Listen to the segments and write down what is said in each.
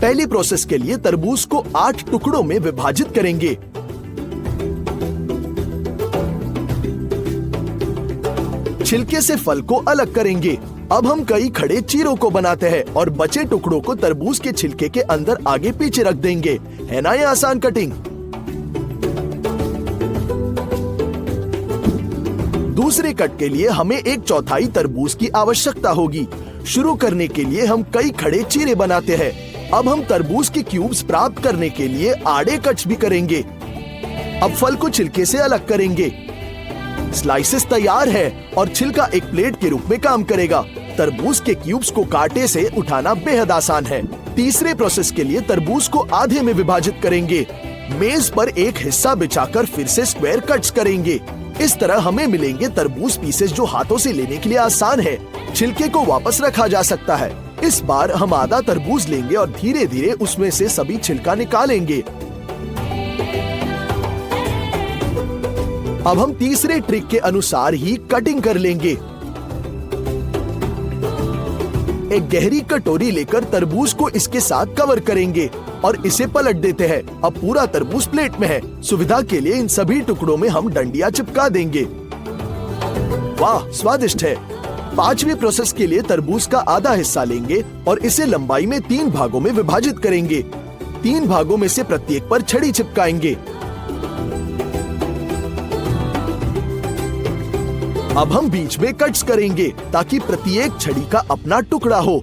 पहली प्रोसेस के लिए तरबूज को 8 टुकड़ों में विभाजित करेंगे। छिलके से फल को अलग करेंगे। अब हम कई खड़े चीरों को बनाते हैं और बचे टुकड़ों को तरबूज के छिलके के अंदर आगे पीछे रख देंगे। है ना ये आसान कटिंग? दूसरे कट के लिए हमें 1/4 तरबूज की आवश्यकता होगी। शुरू करने के लिए हम कई खड़े चीरे बनाते हैं। अब हम तरबूज के क्यूब्स प्राप्त करने के लिए आड़े कट्स भी करेंगे। अब फल को छिलके से अलग करेंगे। स्लाइसेस तैयार है और छिलका एक प्लेट के रूप में काम करेगा। तरबूज के क्यूब्स को कांटे से उठाना बेहद आसान है। तीसरे प्रोसेस के लिए तरबूज को आधे में विभाजित करेंगे। मेज पर एक हिस्सा बिछाकर फिर से स्क्वायर कट्स करेंगे। इस तरह हमें मिलेंगे तरबूज पीसेस जो हाथों से लेने के लिए आसान है। छिलके को वापस रखा जा सकता है। इस बार हम आधा तरबूज लेंगे और धीरे धीरे उसमें से सभी छिलका निकालेंगे। अब हम तीसरे ट्रिक के अनुसार ही कटिंग कर लेंगे। एक गहरी कटोरी लेकर तरबूज को इसके साथ कवर करेंगे और इसे पलट देते हैं। अब पूरा तरबूज प्लेट में है। सुविधा के लिए इन सभी टुकड़ों में हम डंडियां चिपका देंगे। वाह, स्वादिष्ट है। पांचवी प्रोसेस के लिए तरबूज का आधा हिस्सा लेंगे और इसे लंबाई में 3 भागों में विभाजित करेंगे। 3 भागों में से प्रत्येक पर छड़ी चिपकाएंगे। अब हम बीच में कट्स करेंगे ताकि प्रत्येक छड़ी का अपना टुकड़ा हो।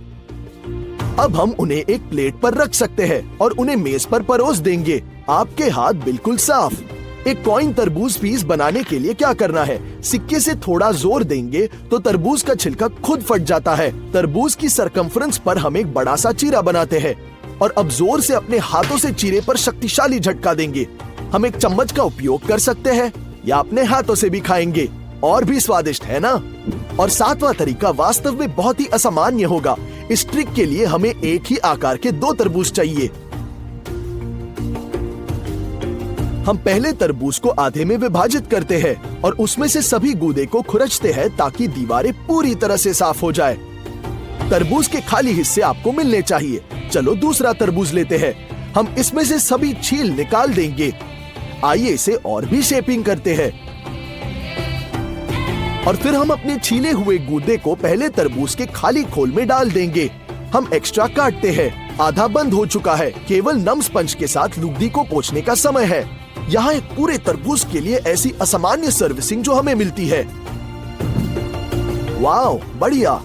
अब हम उन्हें एक प्लेट पर रख सकते हैं और उन्हें मेज पर परोस देंगे। आपके हाथ बिल्कुल साफ। एक कॉइन तरबूज पीस बनाने के लिए क्या करना है? सिक्के से थोड़ा जोर देंगे तो तरबूज का छिलका खुद फट जाता है। तरबूज की सरकमफ्रेंस पर हम एक बड़ा सा चीरा बनाते हैं और अब जोर से अपने हाथों से चीरे पर शक्तिशाली झटका देंगे। हम एक चम्मच का उपयोग कर सकते हैं या अपने हाथों से भी खाएंगे। और भी स्वादिष्ट है ना? और 7वां तरीका वास्तव में बहुत ही असामान्य होगा। इस ट्रिक के लिए हमें एक ही आकार के 2 तरबूज चाहिए। हम पहले तरबूज को आधे में विभाजित करते हैं और उसमें से सभी गूदे को खुरचते हैं ताकि दीवारें पूरी तरह से साफ हो जाए। तरबूज के खाली हिस्से आपको मिलने चाहिए। चलो दूसरा तरबूज लेते हैं। हम इसमें से सभी छील निकाल देंगे। आइए इसे और भी शेपिंग करते हैं। और फिर हम अपने छीले हुए गूदे को पहले तरबूज के खाली खोल में डाल देंगे। हम एक्स्ट्रा काटते हैं। आधा बंद हो चुका है। केवल नम स्पंज के साथ लुगदी को पोंछने का समय है। यहाँ एक पूरे तरबूज के लिए ऐसी असामान्य सर्विसिंग जो हमें मिलती है। वाओ, बढ़िया।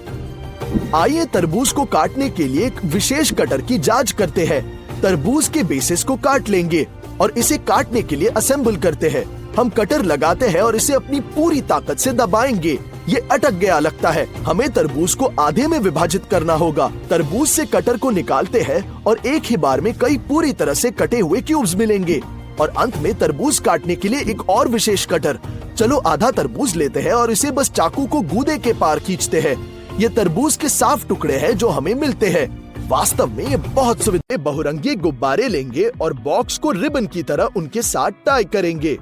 आइए तरबूज को काटने के लिए एक विशेष कटर की जांच करते हैं। तरबूज के बेसिस को काट लेंगे और इसे काटने के लिए असेंबल करते हैं। हम कटर लगाते हैं और इसे अपनी पूरी ताकत से दबाएंगे। ये अटक गया लगता है। हमें तरबूज को आधे में विभाजित करना होगा। तरबूज से कटर को निकालते हैं और एक ही बार में कई पूरी तरह से कटे हुए क्यूब्स मिलेंगे। और अंत में तरबूज काटने के लिए एक और विशेष कटर। चलो आधा तरबूज लेते हैं और इसे बस चाकू को गूदे के पार खींचते हैं। ये तरबूज के साफ टुकड़े हैं जो हमें मिलते हैं। वास्तव में ये बहुत सुविधा। बहुरंगी गुब्बारे लेंगे और बॉक्स को रिबन की तरह उनके साथ टाई करेंगे।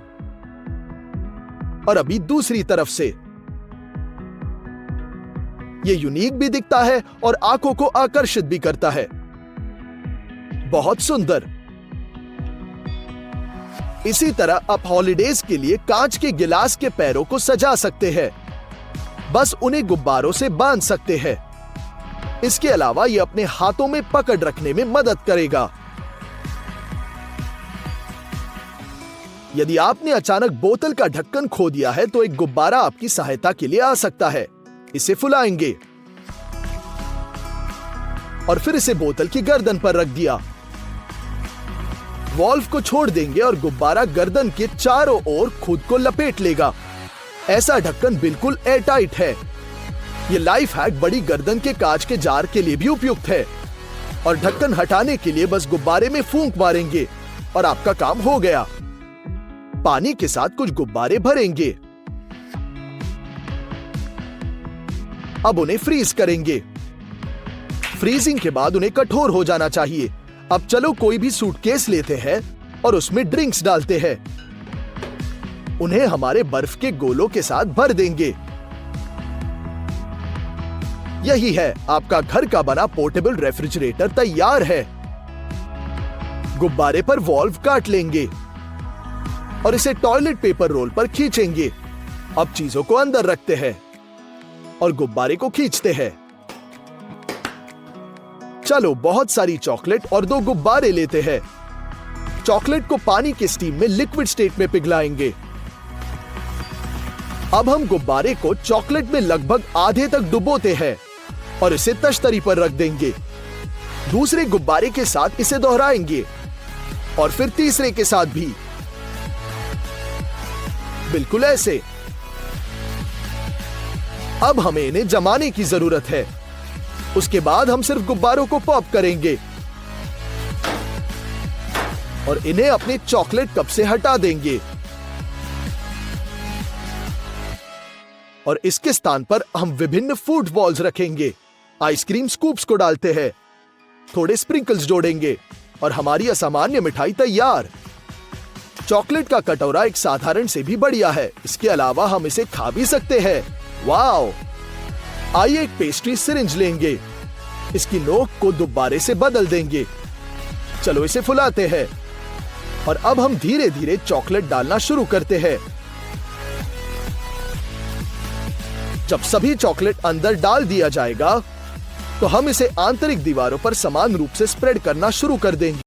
और अभी दूसरी तरफ से। ये यूनिक भी दिखता है और आंखों को आकर्षित भी करता है। बहुत सुंदर। इसी तरह आप हॉलिडेज के लिए कांच के गिलास के पैरों को सजा सकते हैं। बस उन्हें गुब्बारों से बांध सकते हैं। इसके अलावा ये अपने हाथों में पकड़ रखने में मदद करेगा। यदि आपने अचानक बोतल का ढक्कन खो दिया है तो एक गुब्बारा आपकी सहायता के लिए आ सकता है। इसे फुलाएंगे और फिर इसे बोतल की गर्दन पर रख दिया। वॉल्व को छोड़ देंगे और गुब्बारा गर्दन के चारों ओर खुद को लपेट लेगा। ऐसा ढक्कन बिल्कुल एयरटाइट है। ये लाइफ हैक बड़ी गर्दन के कांच के जार के लिए भी उपयुक्त है। और ढक्कन हटाने के लिए बस गुब्बारे में फूंक मारेंगे और आपका काम हो गया। पानी के साथ कुछ गुब्बारे भरेंगे। अब उन्हें फ्रीज करेंगे। फ्रीजिंग के बाद उन्हें कठोर हो जाना चाहिए। अब चलो कोई भी सूटकेस लेते हैं और उसमें ड्रिंक्स डालते हैं। उन्हें हमारे बर्फ के गोलों के साथ भर देंगे। यही है, आपका घर का बना पोर्टेबल रेफ्रिजरेटर तैयार है। गुब्बारे पर वॉल्व काट लेंगे और इसे टॉयलेट पेपर रोल पर खींचेंगे। अब चीजों को अंदर रखते हैं और गुब्बारे को खींचते हैं। चलो बहुत सारी चॉकलेट और 2 गुब्बारे लेते हैं। चॉकलेट को पानी के स्टीम में लिक्विड स्टेट में पिघलाएंगे। अब हम गुब्बारे को चॉकलेट में लगभग आधे तक डुबोते हैं और इसे तश्तरी पर रख देंगे। दूसरे गुब्बारे के साथ इसे दोहराएंगे और फिर तीसरे के साथ भी, बिल्कुल ऐसे। अब हमें इन्हें जमाने की जरूरत है। उसके बाद हम सिर्फ गुब्बारों को पॉप करेंगे और इन्हें अपने चॉकलेट कप से हटा देंगे और इसके स्थान पर हम विभिन्न फूड बॉल्स रखेंगे। आइसक्रीम स्कूप्स को डालते हैं, थोड़े स्प्रिंकल्स जोड़ेंगे और हमारी असामान्य मिठाई तैयार। चॉकलेट का कटोरा एक साधारण से भी बढ़िया है। इसके अलावा हम इसे खा भी सकते हैं। वाओ! आइए एक पेस्ट्री सिरिंज लेंगे, इसकी नोक को गुब्बारे से बदल देंगे। चलो इसे फुलाते हैं और अब हम धीरे धीरे चॉकलेट डालना शुरू करते हैं। जब सभी चॉकलेट अंदर डाल दिया जाएगा तो हम इसे आंतरिक दीवारों पर समान रूप से स्प्रेड करना शुरू कर देंगे।